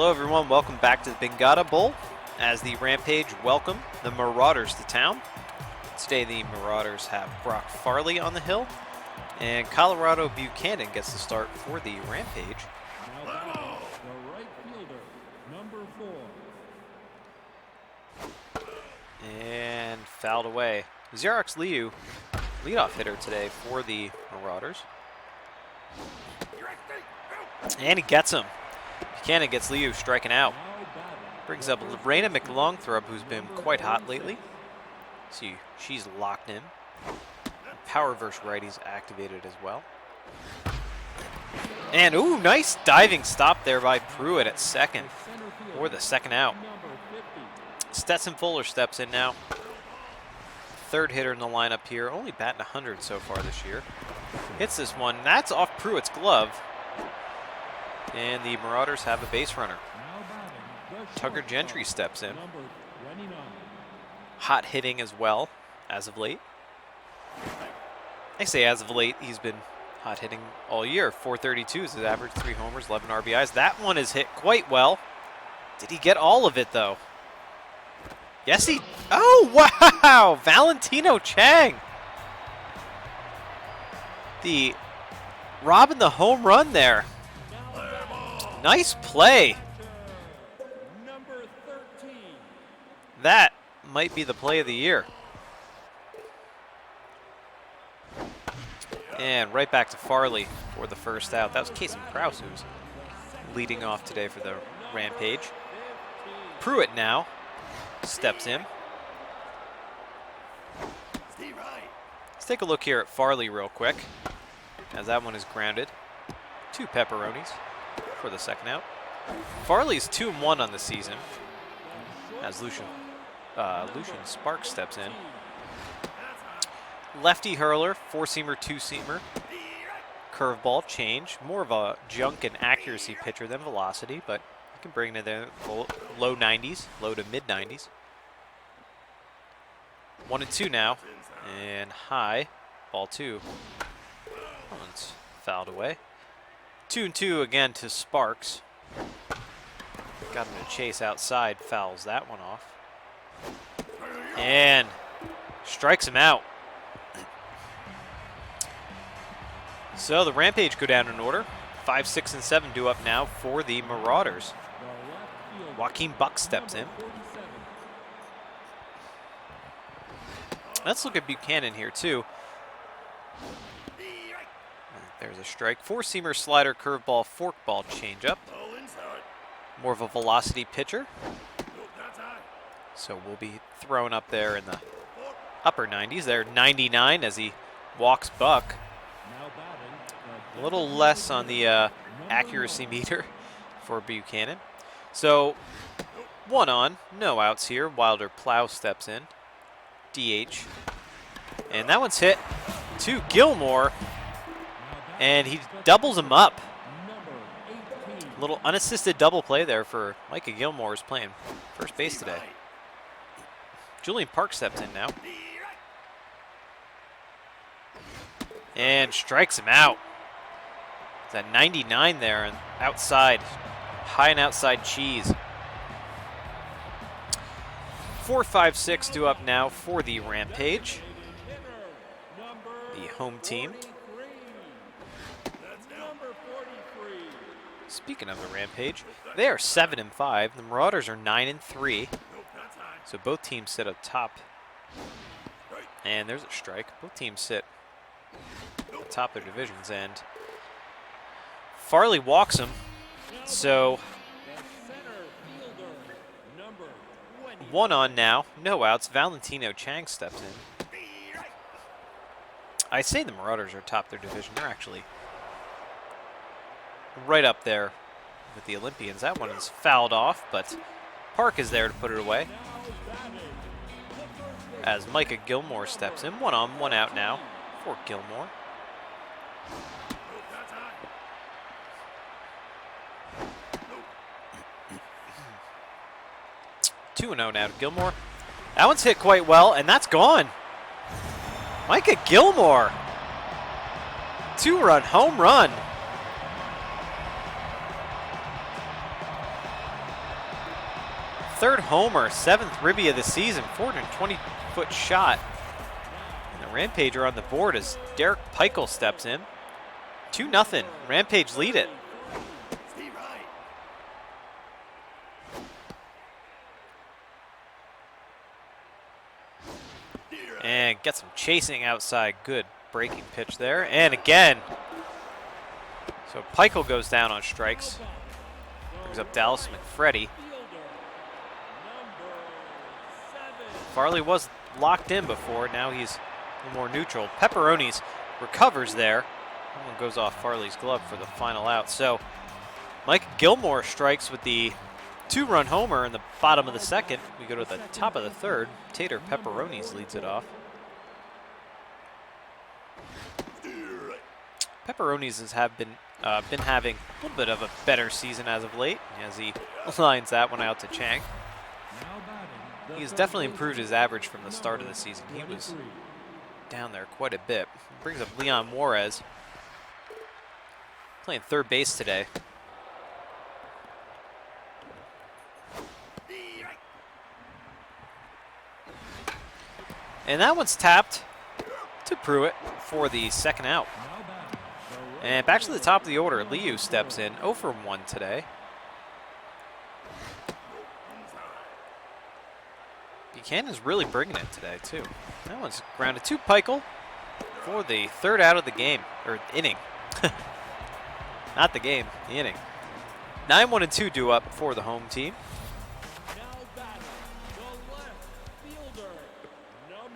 Hello everyone, welcome back to the Bengata Bowl as the Rampage welcome the Marauders to town. Today the Marauders have Brock Farley on the hill, and Colorado Buchanan gets the start for the Rampage. Now the right fielder, number 4. And fouled away. Xerox Liu, leadoff hitter today for the Marauders. And he gets him. Buchanan gets Liu striking out. Brings up Raina McLongthrob, who's been quite hot lately. See, she's locked in. Power versus righties activated as well. And, ooh, nice diving stop there by Pruitt at second. Or the second out. Stetson Fuller steps in now. Third hitter in the lineup here. Only batting 100 so far this year. Hits this one. That's off Pruitt's glove. And the Marauders have a base runner. Tucker Gentry steps in. Hot hitting as well, as of late. I say as of late, he's been hot hitting all year. 432 is his average, 3 homers, 11 RBIs. That one is hit quite well. Did he get all of it, though? Yes, he... Oh, wow! Valentino Chang! Robbing the home run there. Nice play. Number 13. That might be the play of the year. And right back to Farley for the first out. That was Casey Krause who's leading off today for the Rampage. Pruitt now steps in. Let's take a look here at Farley real quick, as that one is grounded. 2 pepperonis for the second out. Farley's 2-1 on the season, as Lucian Sparks steps in. Lefty hurler, 4-seamer, 2-seamer. Curveball change, more of a junk and accuracy pitcher than velocity, but you can bring it in low 90s, low to mid 90s. 1-2 now, and high, ball 2. One's fouled away. 2-2 again to Sparks. Got him to chase outside, fouls that one off. And strikes him out. So the Rampage go down in order. 5, 6, and 7 due up now for the Marauders. Joaquin Buck steps in. Let's look at Buchanan here too. There's a strike. 4-seamer, slider, curveball, forkball changeup. More of a velocity pitcher. So we'll be thrown up there in the upper 90s. There, 99 as he walks Buck. A little less on the accuracy meter for Buchanan. So 1 on, no outs here. Wilder Plow steps in. DH. And that one's hit to Gilmore. And he doubles him up. A little unassisted double play there for Micah Gilmore, who's playing first base today. Julian Park steps in now. And strikes him out. It's at 99 there and outside. High and outside cheese. 4, 5, 6 due up now for the Rampage. The home team. Speaking of the Rampage, they are 7-5. The Marauders are 9-3. So both teams sit up top. And there's a strike. Both teams sit atop their divisions. And Farley walks him. So 1 on now. No outs. Valentino Chang steps in. I say the Marauders are atop their division. They're actually right up there with the Olympians. That one is fouled off, but Park is there to put it away. As Micah Gilmore steps in. 1 on, 1 out now for Gilmore. Two 2-0 now to Gilmore. That one's hit quite well, and that's gone. Micah Gilmore. 2-run home run. third homer, 7th ribby of the season, 420-foot shot. And the Rampage are on the board as Derek Peichel steps in. 2-0, Rampage lead it. And get some chasing outside. Good breaking pitch there. And again. So Peichel goes down on strikes. Brings up Dallas McFreddy. Farley was locked in before. Now he's a little more neutral. Pepperonis recovers there. That one goes off Farley's glove for the final out. So Mike Gilmore strikes with the 2-run homer in the bottom of the second. We go to the top of the third. Tater Pepperonis leads it off. Pepperonis have been having a little bit of a better season as of late, as he lines that one out to Chang. He's definitely improved his average from the start of the season. He was down there quite a bit. Brings up Leon Juarez, playing third base today. And that one's tapped to Pruitt for the second out. And back to the top of the order, Liu steps in, 0 for 1 today. Buchanan's really bringing it today, too. That one's grounded to Peichel for the third out of the game, or inning. Not the game, the inning. 9-1-2 due up for the home team.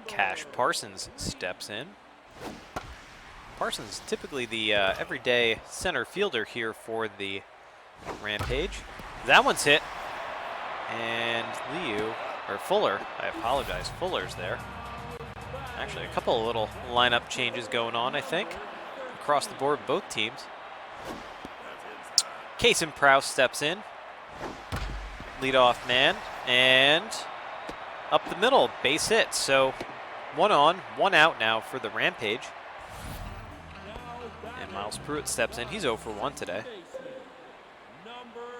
Cash Parsons steps in. Parsons typically the everyday center fielder here for the Rampage. That one's hit. And Fuller, I apologize, Fuller's there. Actually, a couple of little lineup changes going on, I think, across the board, both teams. Kason Prowse steps in. Leadoff man. And up the middle, base hit. So 1 on, 1 out now for the Rampage. And Miles Pruitt steps in. He's 0 for 1 today.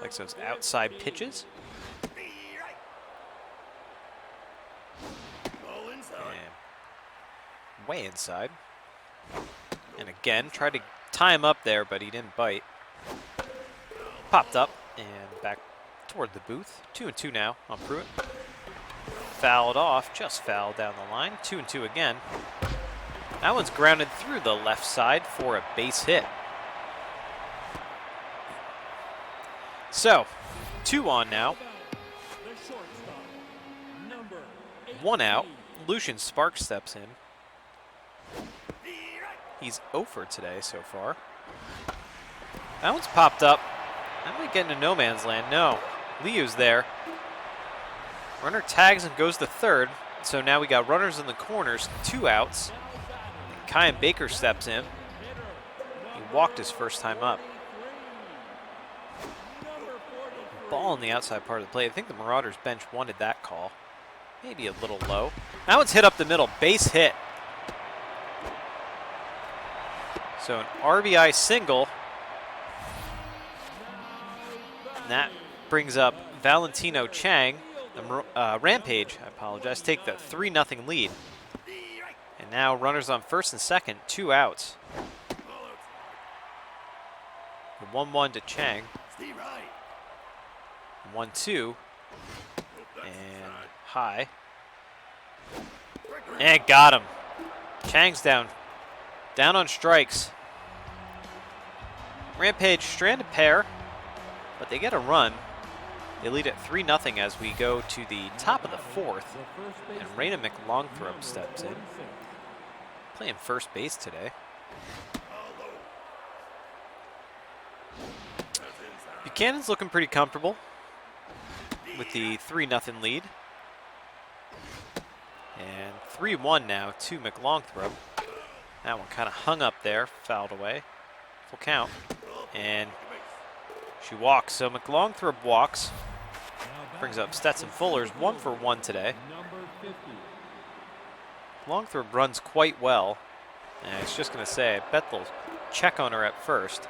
Likes those outside pitches. And way inside. And again, tried to tie him up there, but he didn't bite. Popped up and back toward the booth. 2-2 now on Pruitt. Fouled off, just fouled down the line. 2-2 again. That one's grounded through the left side for a base hit. So, 2 on now. 1 out. Lucian Sparks steps in. He's 0 for today so far. That one's popped up. That might get into no man's land. No, Liu's there. Runner tags and goes to third. So now we got runners in the corners, 2 outs. Kyan Baker steps in. He walked his first time up. Ball on the outside part of the plate. I think the Marauders bench wanted that call. Maybe a little low. That one's hit up the middle. Base hit. So an RBI single. And that brings up Valentino Chang. The Rampage, I apologize, take the 3-0 lead. And now runners on first and second, 2 outs. 1-1 to Chang. 1-2. And high. And got him. Chang's down. Down on strikes. Rampage stranded pair, but they get a run. They lead at 3-0 as we go to the top of the fourth. And Raina McLongthrope steps in. Playing first base today. Buchanan's looking pretty comfortable with the 3-0 lead. And 3-1 now to McLongthrope. That one kind of hung up there, fouled away. Full count. And she walks. So McLongthrope walks. Brings up Stetson Fuller's 1 for 1 today. Longthrope runs quite well. And I was just going to say, I bet they'll check on her at first.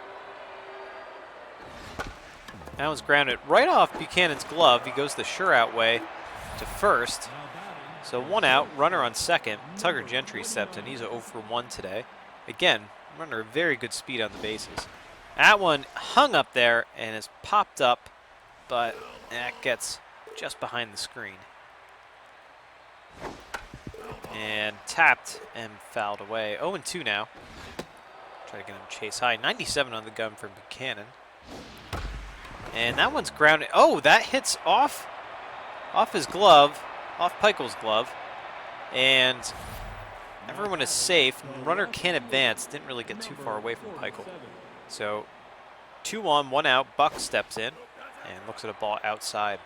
That was grounded right off Buchanan's glove. He goes the sure-out way to first. So 1 out, runner on second. Tugger Gentry stepped in. He's 0 for 1 today. Again, runner very good speed on the bases. That one hung up there and is popped up, but that gets just behind the screen. And tapped and fouled away. 0-2 now. Try to get him chase high. 97 on the gun for Buchanan. And that one's grounded. Oh, that hits off his glove, off Peichel's glove. And everyone is safe. Runner can't advance. Didn't really get too far away from Peichel. So 2 on, 1 out. Buck steps in and looks at a ball outside.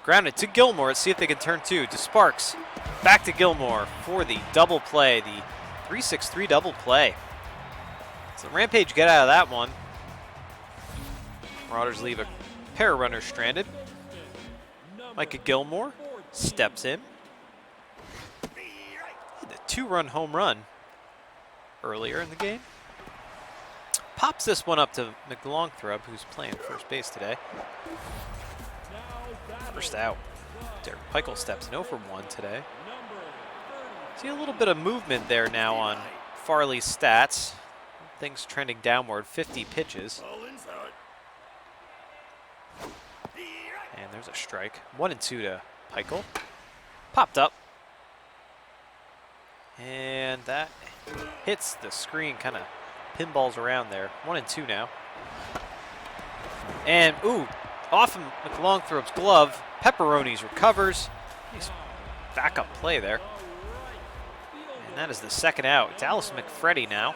Grounded to Gilmore. Let's see if they can turn 2 to Sparks. Back to Gilmore for the double play, the 3-6-3 double play. So Rampage get out of that one. Marauders leave a pair of runners stranded. Micah Gilmore steps in. The 2-run home run earlier in the game. Pops this one up to McLongthrope, who's playing first base today. First out. Derek Peichel steps in 0 for 1 today. See a little bit of movement there now on Farley's stats. Things trending downward, 50 pitches. And there's a strike. 1-2 to Peichel. Popped up. And that hits the screen, kind of pinballs around there. 1-2 now. And, ooh, off of McLongthrope's glove. Pepperoni's recovers. Nice backup play there. And that is the second out. It's Alice McFreddy now.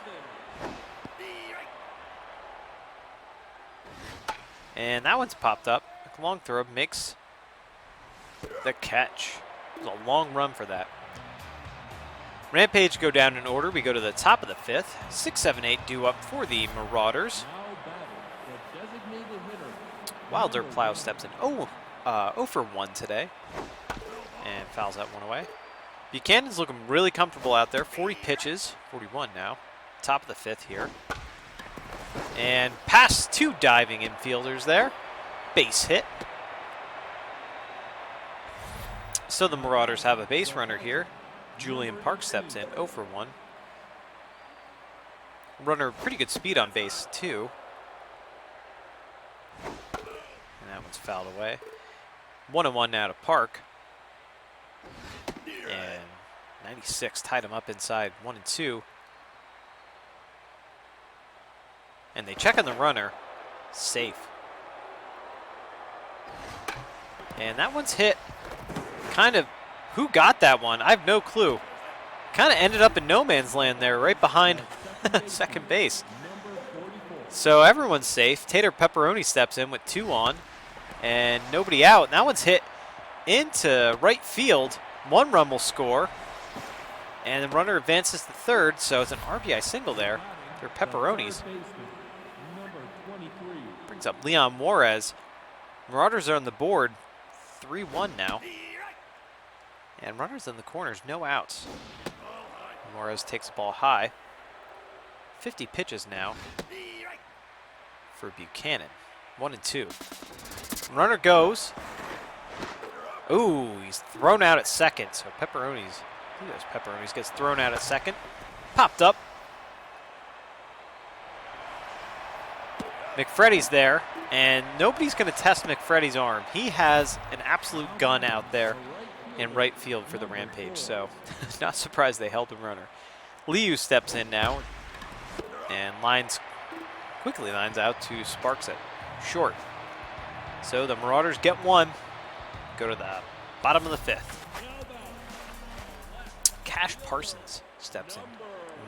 And that one's popped up. McLongthrope makes the catch. It was a long run for that. Rampage go down in order. We go to the top of the 5th. 6-7-8 due up for the Marauders. Wilder Plow steps in 0 for 1 today. And fouls that one away. Buchanan's looking really comfortable out there. 40 pitches, 41 now. Top of the 5th here. And past 2 diving infielders there. Base hit. So the Marauders have a base runner here. Julian Park steps in, 0 for 1. Runner pretty good speed on base too. And that one's fouled away. 1-1 now to Park. And 96 tied him up inside, 1-2. And they check on the runner. Safe. And that one's hit. Kind of, who got that one? I have no clue. Kind of ended up in no man's land there, right behind second base. So everyone's safe. Tater Pepperoni steps in with 2 on. And nobody out. And that one's hit into right field. 1 run will score. And the runner advances to third, so it's an RBI single there. They're Pepperonis. Brings up Leon Juarez. Marauders are on the board. 3-1 now. And runners in the corners, no outs. Juarez takes the ball high. 50 pitches now for Buchanan. 1-2. Runner goes. Ooh, he's thrown out at second. So Pepperoni's, Pepperoni's gets thrown out at second. Popped up. McFreddy's there, and nobody's going to test McFreddy's arm. He has an absolute gun out there in right field for the Rampage, so not surprised they held the runner. Liu steps in now and quickly lines out to Sparks at short. So the Marauders get 1, go to the bottom of the 5th. Cash Parsons steps in.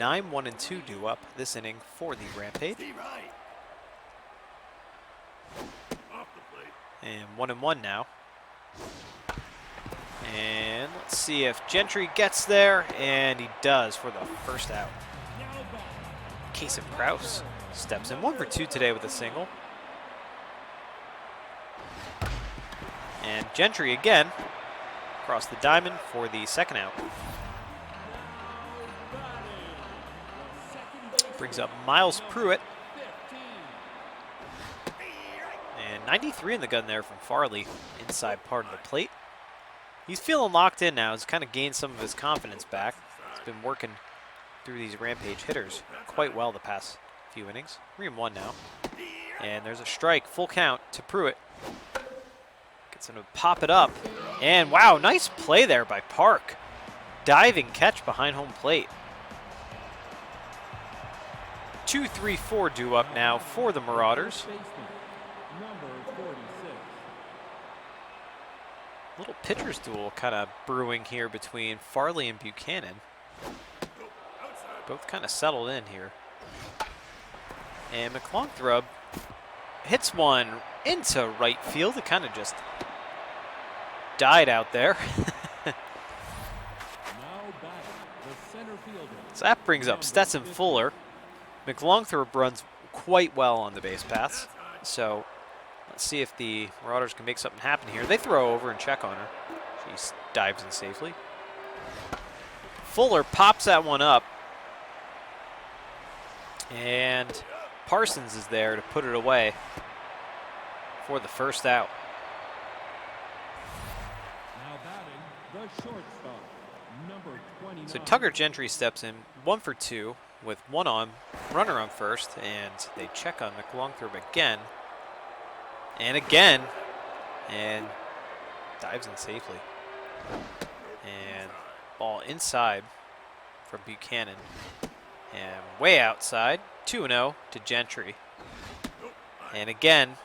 9-1-2 due up this inning for the Rampage. And 1-1 now. And let's see if Gentry gets there, and he does for the first out. Casey Krause steps in. 1 for 2 today with a single. And Gentry again across the diamond for the second out. Brings up Miles Pruitt. 93 in the gun there from Farley, inside part of the plate. He's feeling locked in now. He's kind of gained some of his confidence back. He's been working through these Rampage hitters quite well the past few innings. 3-1 now. And there's a strike, full count to Pruitt. Gets him to pop it up. And wow, nice play there by Park. Diving catch behind home plate. 2-3-4 due up now for the Marauders. Little pitcher's duel kind of brewing here between Farley and Buchanan. Both kind of settled in here. And McLongthrob hits one into right field. It kind of just died out there. So that brings up Stetson Fuller. McLongthrob runs quite well on the base paths. So let's see if the Marauders can make something happen here. They throw over and check on her. She dives in safely. Fuller pops that one up. And Parsons is there to put it away for the first out. Now batting, the shortstop, number 29. So Tucker Gentry steps in 1 for 2 with one on, runner on first, and they check on McLongthrob again. And again, and dives in safely. And ball inside from Buchanan. And way outside, 2-0 to Gentry. And again,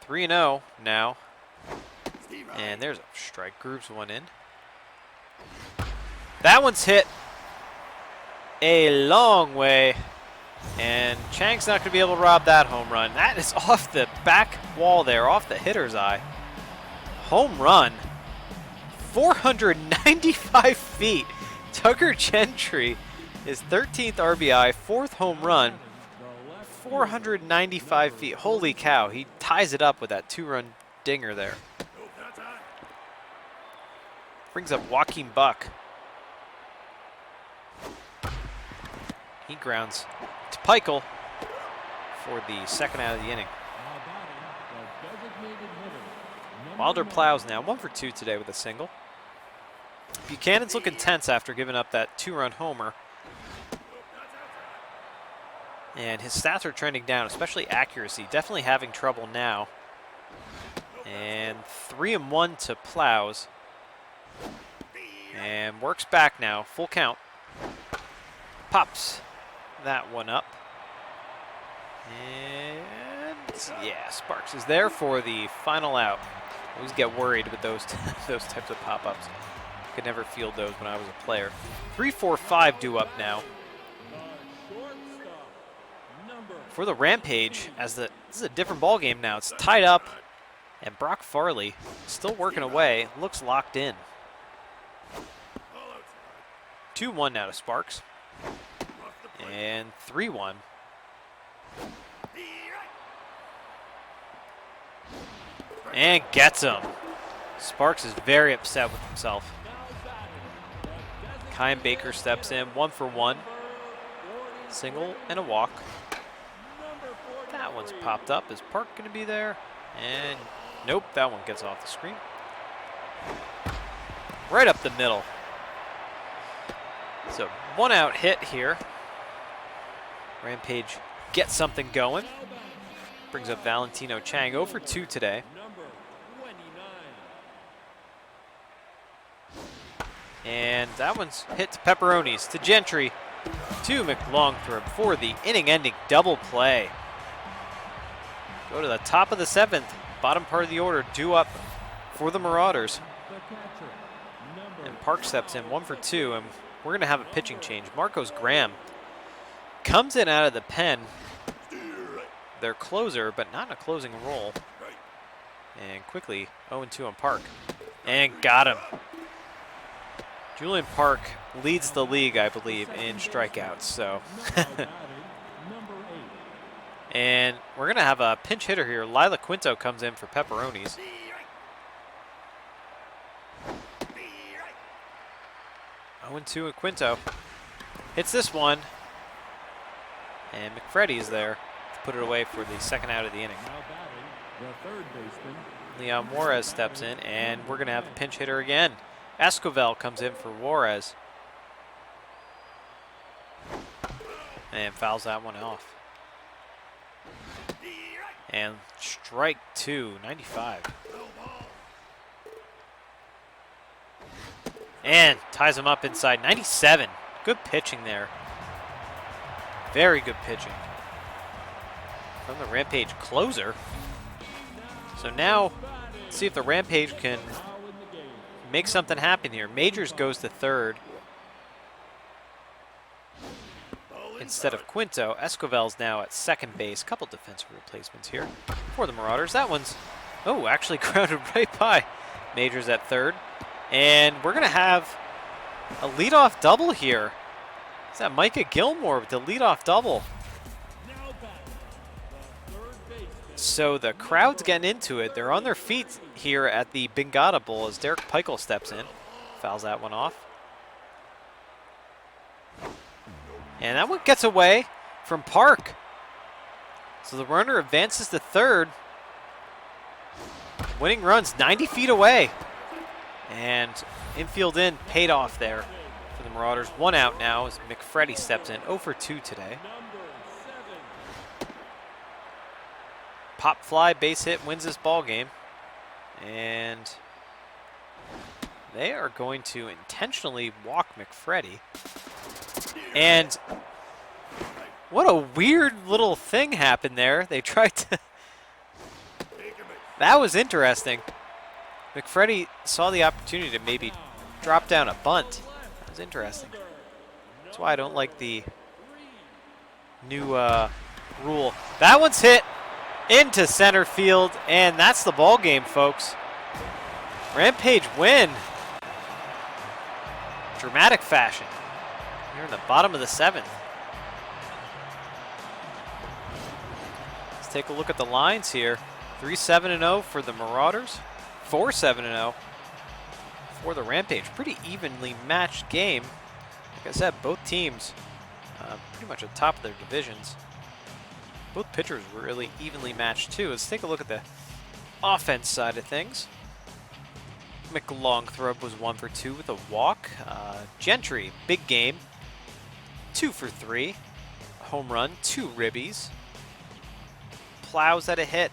3-0 now. And there's a strike, grooves one in. That one's hit a long way. And Chang's not going to be able to rob that home run. That is off the back wall there, off the hitter's eye. Home run. 495 feet. Tucker Gentry, his 13th RBI, 4th home run. 495 feet. Holy cow. He ties it up with that 2-run dinger there. Brings up Joaquin Buck. He grounds to Peichel for the second out of the inning. Wilder plows now, 1 for 2 today with a single. Buchanan's looking tense after giving up that 2-run homer. And his stats are trending down, especially accuracy. Definitely having trouble now. And 3-1 to Plows. And works back now, full count. Pops that one up. And yeah, Sparks is there for the final out. I always get worried with those those types of pop-ups. Could never field those when I was a player. 3-4-5 due up now for the Rampage, as this is a different ball game now. It's tied up, and Brock Farley still working away. Looks locked in. 2-1 now to Sparks. And 3-1. And gets him. Sparks is very upset with himself. Kyan Baker steps in, 1 for 1. Single and a walk. That one's popped up. Is Park going to be there? And nope, that one gets off the screen. Right up the middle. So 1 out hit here. Rampage gets something going. Brings up Valentino Chang, 0 for 2 today. And that one's hit to Pepperonis, to Gentry, to McLongthrob for the inning-ending double play. Go to the top of the 7th, bottom part of the order, due up for the Marauders. And Park steps in, 1 for 2, and we're going to have a pitching change. Marcos Graham comes in out of the pen, their closer, but not in a closing role. And quickly, 0-2 on Park. And got him. Julian Park leads the league, I believe, in strikeouts. So, and we're going to have a pinch hitter here. Lila Quinto comes in for Pepperonis. Oh, 2 at Quinto. Hits this one. And McFreddy is there to put it away for the second out of the inning. The third baseman. Leon Juarez steps in, and we're going to have a pinch hitter again. Escovel comes in for Juarez. And fouls that one off. And strike 2, 95. And ties him up inside, 97. Good pitching there. Very good pitching from the Rampage closer. So now, let's see if the Rampage can make something happen here. Majors goes to third instead of Quinto. Escovel's now at second base. Couple defensive replacements here for the Marauders. That one's, oh, actually grounded right by Majors at third. And we're going to have a leadoff double here. Is that Micah Gilmore with the leadoff double? So the crowd's getting into it. They're on their feet here at the Bingata Bowl as Derek Peichel steps in. Fouls that one off. And that one gets away from Park. So the runner advances to third. Winning runs 90 feet away. And infield in paid off there for the Marauders. One out now as McFreddy steps in. 0 for 2 today. Pop fly base hit wins this ball game. And they are going to intentionally walk McFreddy. And what a weird little thing happened there. They tried to... That was interesting. McFreddy saw the opportunity to maybe drop down a bunt. That was interesting. That's why I don't like the new rule. That one's hit into center field, and that's the ball game, folks. Rampage win. Dramatic fashion. Here in the bottom of the 7th. Let's take a look at the lines here. 3-7-0 for the Marauders. 4-7-0 for the Rampage. Pretty evenly matched game. Like I said, both teams pretty much at the top of their divisions. Both pitchers were really evenly matched too. Let's take a look at the offense side of things. McLongthrope was 1 for 2 with a walk. Gentry, big game. 2 for 3. Home run, 2 ribbies. Plows had a hit.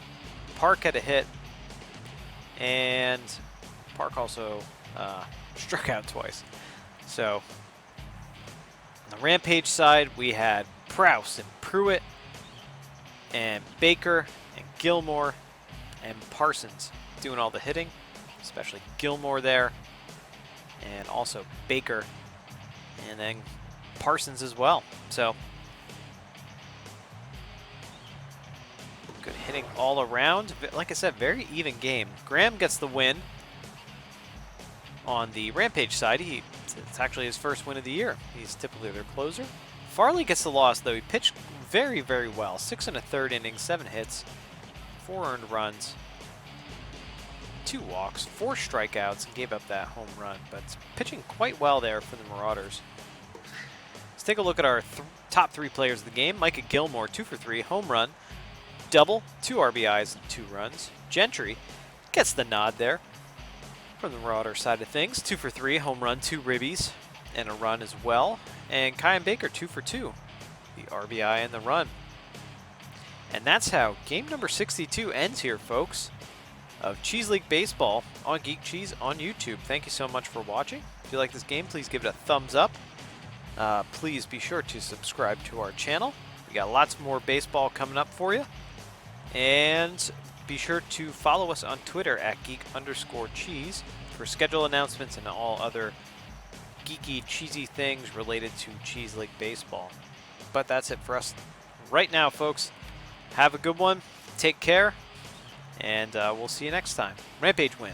Park had a hit. And Park also struck out twice. So, on the Rampage side, we had Prouse and Pruitt, and Baker, and Gilmore, and Parsons doing all the hitting, especially Gilmore there, and also Baker, and then Parsons as well. So, good hitting all around. Like I said, very even game. Graham gets the win on the Rampage side. It's actually his first win of the year. He's typically their closer. Farley gets the loss, though. He pitched very, very well. 6 1/3 innings, 7 hits, 4 earned runs, 2 walks, 4 strikeouts, and gave up that home run. But pitching quite well there for the Marauders. Let's take a look at our top 3 players of the game. Micah Gilmore, 2 for 3, home run, double, 2 RBIs, and 2 runs. Gentry gets the nod there from the Marauder side of things. 2 for 3, home run, 2 ribbies, and a run as well. And Kyan Baker, 2 for 2, the RBI and the run. And that's how game number 62 ends here, folks, of Cheese League Baseball on Geek Cheese on YouTube. Thank you so much for watching. If you like this game, please give it a thumbs up. Please be sure to subscribe to our channel. We got lots more baseball coming up for you. And be sure to follow us on Twitter at geek_cheese for schedule announcements and all other geeky, cheesy things related to Cheese League Baseball. But that's it for us right now, folks. Have a good one. Take care. And we'll see you next time. Rampage win.